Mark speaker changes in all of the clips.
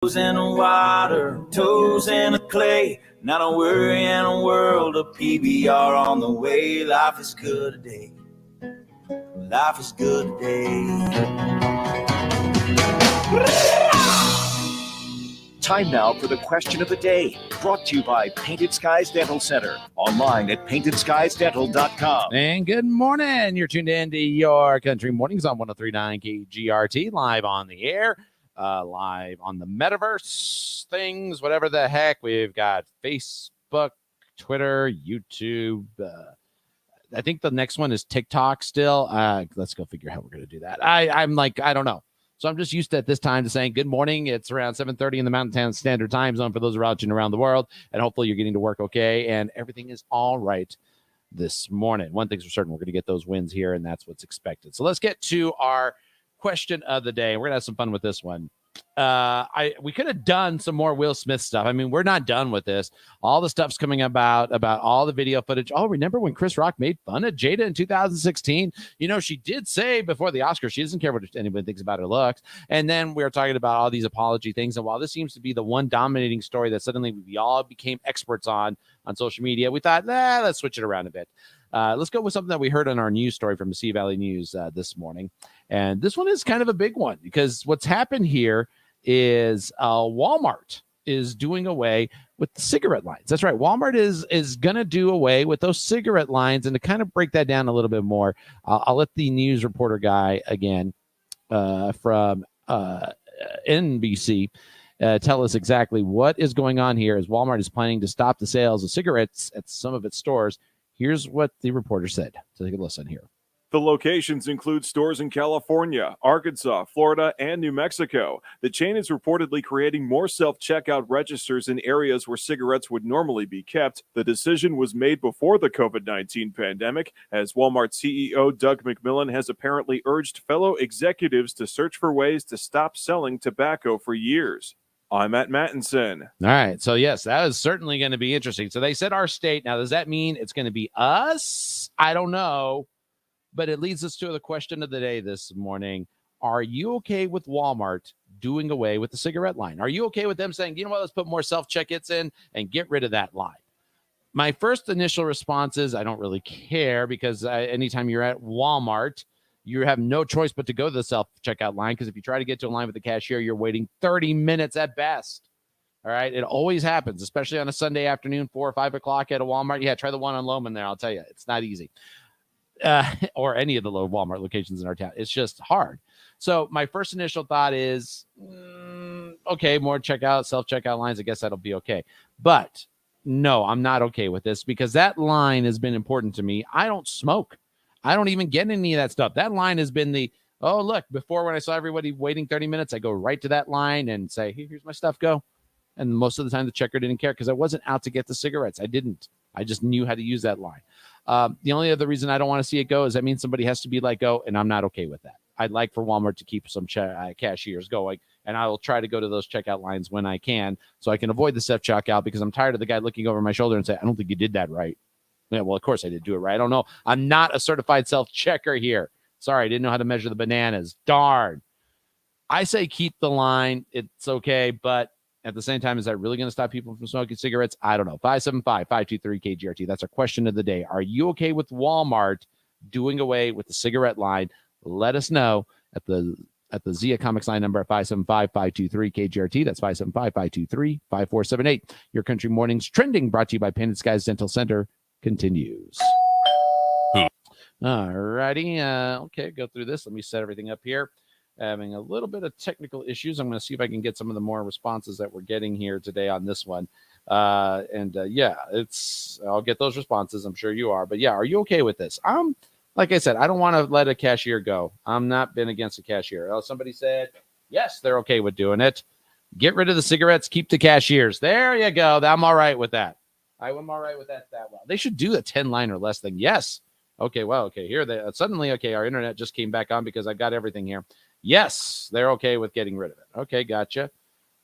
Speaker 1: Toes in the water, toes in the clay. Not a worry in a world of PBR on the way. Life is good today. Life is good today.
Speaker 2: Time now for the question of the day, brought to you by Painted Skies Dental Center, online at paintedskiesdental.com.
Speaker 3: And good morning. You're tuned in to your Country Mornings on 103.9 KGRT, live on the air, live on the metaverse things, whatever the heck. We've got Facebook, Twitter, YouTube. I think the next one is TikTok still. Let's go figure out how we're going to do that. I'm like, I don't know. So I'm just used to at this time to saying good morning. It's around 7:30 in the Mountain Town Standard Time Zone for those watching around the world. And hopefully you're getting to work okay and everything is all right this morning. One thing's for certain, we're going to get those wins here, and that's what's expected. So let's get to our question of the day. We're going to have some fun with this one. We could have done some more Will Smith stuff. I mean, we're not done with this. All the stuff's coming about all the video footage. Oh, remember when Chris Rock made fun of Jada in 2016? You know, she did say before the Oscars, she doesn't care what anybody thinks about her looks. And then we were talking about all these apology things. And while this seems to be the one dominating story that suddenly we all became experts on social media, we thought, let's switch it around a bit. Let's go with something that we heard on our news story from the Sea Valley News this morning. And this one is kind of a big one because what's happened here is Walmart is doing away with the cigarette lines. That's right. Walmart is going to do away with those cigarette lines. And to kind of break that down a little bit more, I'll let the news reporter guy again from NBC tell us exactly what is going on here as Walmart is planning to stop the sales of cigarettes at some of its stores. Here's what the reporter said. So take a listen here.
Speaker 4: The locations include stores in California, Arkansas, Florida, and New Mexico. The chain is reportedly creating more self-checkout registers in areas where cigarettes would normally be kept. The decision was made before the COVID-19 pandemic, as Walmart CEO Doug McMillon has apparently urged fellow executives to search for ways to stop selling tobacco for years. I'm Matt Mattinson.
Speaker 3: All right. So, yes, that is certainly going to be interesting. So they said our state. Now, does that mean it's going to be us? I don't know. But it leads us to the question of the day this morning. Are you okay with Walmart doing away with the cigarette line? Are you okay with them saying, you know what, let's put more self-checkouts in and get rid of that line? My first initial response is I don't really care because anytime you're at Walmart, you have no choice but to go to the self-checkout line because if you try to get to a line with the cashier, you're waiting 30 minutes at best. All right. It always happens, especially on a Sunday afternoon, 4 or 5 o'clock at a Walmart. Yeah, try the one on Loman there. I'll tell you, it's not easy. Or any of the low Walmart locations in our town. It's just hard. So my first initial thought is, okay, more self-checkout lines. I guess that'll be okay. But no, I'm not okay with this because that line has been important to me. I don't smoke. I don't even get any of that stuff. That line has been look, before when I saw everybody waiting 30 minutes, I go right to that line and say, hey, here's my stuff, go. And most of the time the checker didn't care because I wasn't out to get the cigarettes. I didn't. I just knew how to use that line. The only other reason I don't want to see it go is that means somebody has to be let go, and I'm not okay with that. I'd like for Walmart to keep some cashiers going, and I will try to go to those checkout lines when I can so I can avoid the self-checkout because I'm tired of the guy looking over my shoulder and say, I don't think you did that right. Yeah, well, of course I did do it right. I don't know. I'm not a certified self-checker here. Sorry, I didn't know how to measure the bananas. Darn. I say keep the line. It's okay, but at the same time, is that really going to stop people from smoking cigarettes? I don't know. 575-523-KGRT. That's our question of the day. Are you okay with Walmart doing away with the cigarette line? Let us know at the Zia Comics line number at 575-523-KGRT. That's 575-523-5478. Your Country Mornings Trending, brought to you by Painted Skies Dental Center, continues. All righty. Okay, go through this. Let me set everything up here. Having a little bit of technical issues. I'm going to see if I can get some of the more responses that we're getting here today on this one. I'll get those responses. I'm sure you are. But yeah, are you okay with this? Like I said, I don't want to let a cashier go. I'm not been against a cashier. Somebody said, yes, they're okay with doing it. Get rid of the cigarettes, keep the cashiers. There you go. I'm all right with that. I'm all right with that well. They should do a 10 line or less thing. Yes. Okay, well, okay. Here they suddenly, okay, our internet just came back on because I've got everything here. Yes, they're okay with getting rid of it. Okay, gotcha.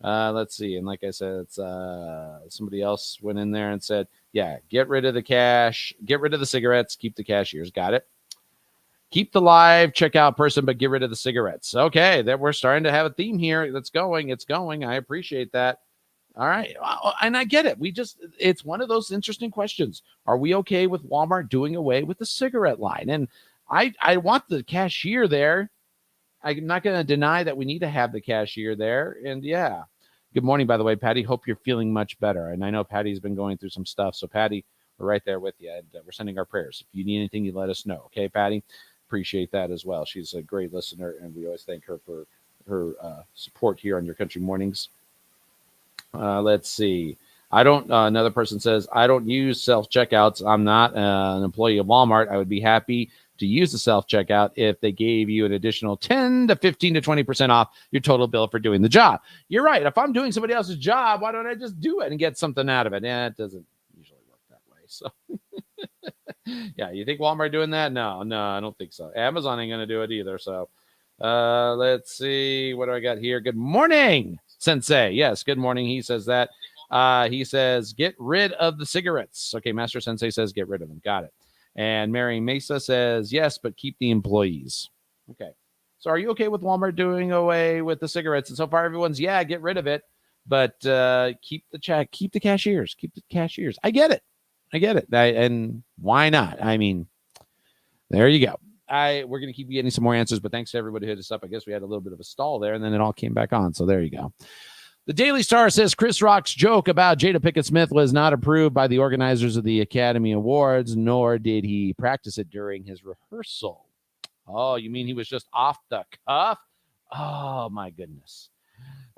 Speaker 3: Let's see. And like I said, it's somebody else went in there and said, yeah, get rid of the cash, get rid of the cigarettes, keep the cashiers. Got it. Keep the live checkout person, but get rid of the cigarettes. Okay, that we're starting to have a theme here. That's going. It's going. I appreciate that. All right. And I get it. It's one of those interesting questions. Are we okay with Walmart doing away with the cigarette line? And I want the cashier there. I'm not going to deny that we need to have the cashier there. And yeah. Good morning, by the way, Patty. Hope you're feeling much better. And I know Patty's been going through some stuff. So, Patty, we're right there with you. And we're sending our prayers. If you need anything, you let us know. Okay, Patty? Appreciate that as well. She's a great listener, and we always thank her for her support here on Your Country Mornings. Let's see. Another person says, I don't use self-checkouts. I'm not an employee of Walmart. I would be happy to use the self-checkout if they gave you an additional 10 to 15 to 20% off your total bill for doing the job. You're right. If I'm doing somebody else's job, why don't I just do it and get something out of it? Yeah, it doesn't usually work that way. So, yeah, you think Walmart doing that? No, I don't think so. Amazon ain't going to do it either. So, let's see. What do I got here? Good morning, Sensei. Yes, good morning. He says that. He says, get rid of the cigarettes. Okay, Master Sensei says, get rid of them. Got it. And Mary Mesa says, yes, but keep the employees. Okay. So are you okay with Walmart doing away with the cigarettes? And so far, everyone's, yeah, get rid of it. But keep the cashiers. Keep the cashiers. I get it. And why not? I mean, there you go. We're going to keep getting some more answers, but thanks to everybody who hit us up. I guess we had a little bit of a stall there, and then it all came back on. So there you go. The Daily Star says Chris Rock's joke about Jada Pinkett Smith was not approved by the organizers of the Academy Awards, nor did he practice it during his rehearsal. Oh, you mean he was just off the cuff? Oh, my goodness.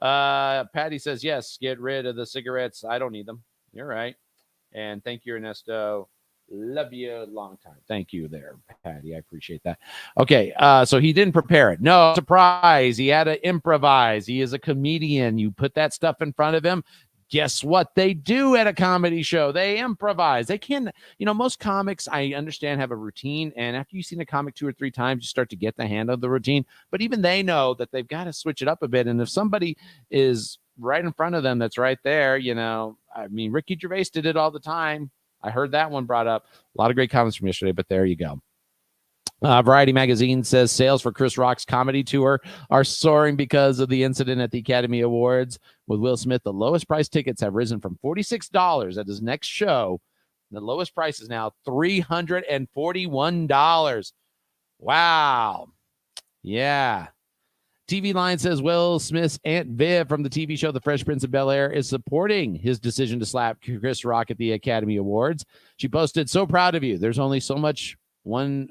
Speaker 3: Patty says, yes, get rid of the cigarettes. I don't need them. You're right. And thank you, Ernesto. Love you long time. Thank you there, Patty. I appreciate that. Okay, so he didn't prepare it. No surprise. He had to improvise. He is a comedian. You put that stuff in front of him. Guess what they do at a comedy show? They improvise. They can, most comics, I understand, have a routine. And after you've seen a comic 2 or 3 times, you start to get the hang of the routine. But even they know that they've got to switch it up a bit. And if somebody is right in front of them that's right there, Ricky Gervais did it all the time. I heard that one brought up. A lot of great comments from yesterday, but there you go. Variety Magazine says sales for Chris Rock's comedy tour are soaring because of the incident at the Academy Awards with Will Smith. The lowest price tickets have risen from $46 at his next show. The lowest price is now $341. Wow. Yeah. TV Line says Will Smith's Aunt Viv from the TV show The Fresh Prince of Bel-Air is supporting his decision to slap Chris Rock at the Academy Awards. She posted, so proud of you. There's only so much one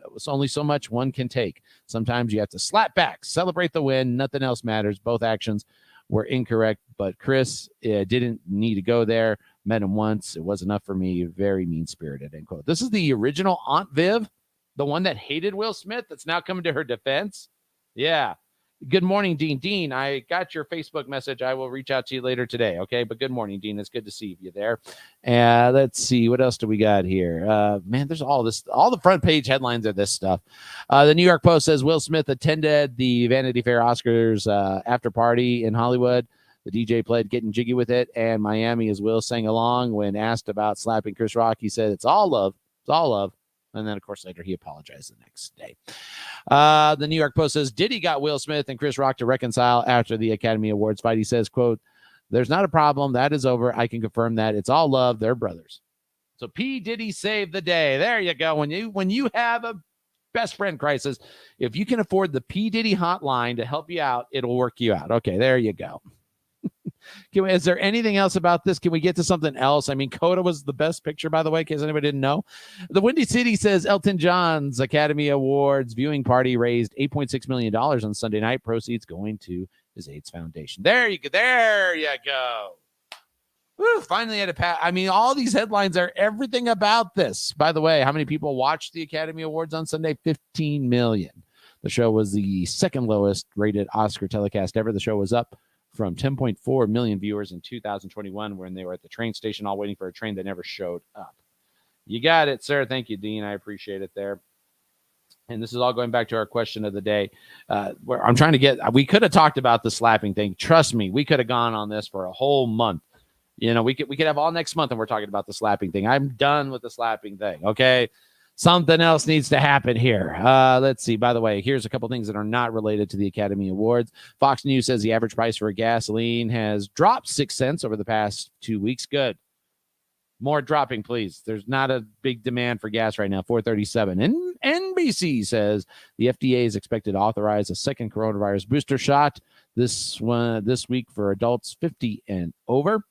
Speaker 3: can take. Sometimes you have to slap back, celebrate the win. Nothing else matters. Both actions were incorrect, but Chris didn't need to go there. Met him once. It was enough for me. Very mean-spirited, end quote. This is the original Aunt Viv, the one that hated Will Smith that's now coming to her defense. Yeah. Good morning, Dean. Dean, I got your Facebook message. I will reach out to you later today, okay? But good morning, Dean. It's good to see you there. Let's see. What else do we got here? Man, there's all this. All the front page headlines are this stuff. The New York Post says Will Smith attended the Vanity Fair Oscars after party in Hollywood. The DJ played Getting Jiggy with It, and Miami as Will sang along. When asked about slapping Chris Rock, he said, it's all love. It's all love. And then, of course, later he apologized the next day. The New York Post says Diddy got Will Smith and Chris Rock to reconcile after the Academy Awards fight. He says, quote, there's not a problem. That is over. I can confirm that. It's all love. They're brothers. So P. Diddy saved the day. There you go. When you have a best friend crisis, if you can afford the P. Diddy hotline to help you out, it'll work you out. Okay, there you go. Is there anything else about this? Can we get to something else? I mean, Coda was the best picture, by the way, in case anybody didn't know. The Windy City says Elton John's Academy Awards viewing party raised $8.6 million on Sunday night. Proceeds going to his AIDS Foundation. There you go. There you go. Woo, finally had a pass. I mean, all these headlines are everything about this. By the way, how many people watched the Academy Awards on Sunday? 15 million. The show was the second lowest rated Oscar telecast ever. The show was up from 10.4 million viewers in 2021 when they were at the train station all waiting for a train that never showed up. You got it, sir. Thank you, Dean. I appreciate it there. And this is all going back to our question of the day. Where I'm trying to get, we could have talked about the slapping thing. Trust me, we could have gone on this for a whole month. We could have all next month and we're talking about the slapping thing. I'm done with the slapping thing. Okay. Something else needs to happen here. Let's see. By the way, here's a couple things that are not related to the Academy Awards. Fox News says the average price for a gasoline has dropped 6 cents over the past 2 weeks. Good. More dropping, please. There's not a big demand for gas right now. 437. And NBC says the FDA is expected to authorize a second coronavirus booster shot this week for adults 50 and over.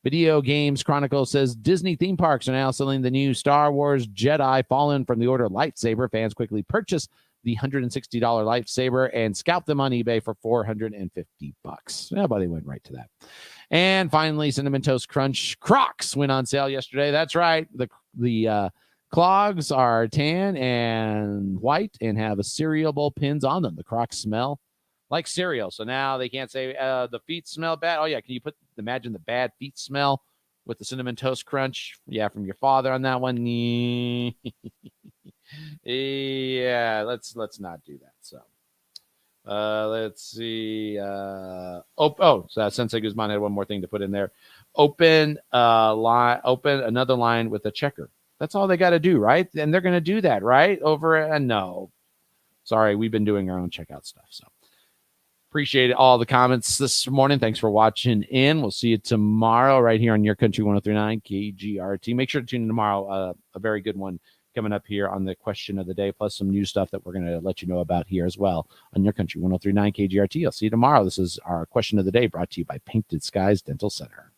Speaker 3: Video Games Chronicle says Disney theme parks are now selling the new Star Wars Jedi Fallen from the Order lightsaber. Fans quickly purchase the $160 lightsaber and scalp them on eBay for $450. Yeah, but they went right to that. And finally, Cinnamon Toast Crunch Crocs went on sale yesterday. That's right. The clogs are tan and white and have a cereal pins on them. The Crocs smell like cereal. So now they can't say the feet smell bad. Oh, yeah. Can you imagine the bad feet smell with the Cinnamon Toast Crunch? Yeah, from your father on that one. Yeah, let's not do that. So let's see. So Sensei Guzman had one more thing to put in there. Open another line with a checker. That's all they got to do, right? And they're going to do that, right? No. Sorry, we've been doing our own checkout stuff. So appreciate all the comments this morning. Thanks for watching in. We'll see you tomorrow right here on Your Country 103.9 KGRT. Make sure to tune in tomorrow. A very good one coming up here on the question of the day, plus some new stuff that we're going to let you know about here as well on Your Country 103.9 KGRT. I'll see you tomorrow. This is our question of the day brought to you by Painted Skies Dental Center.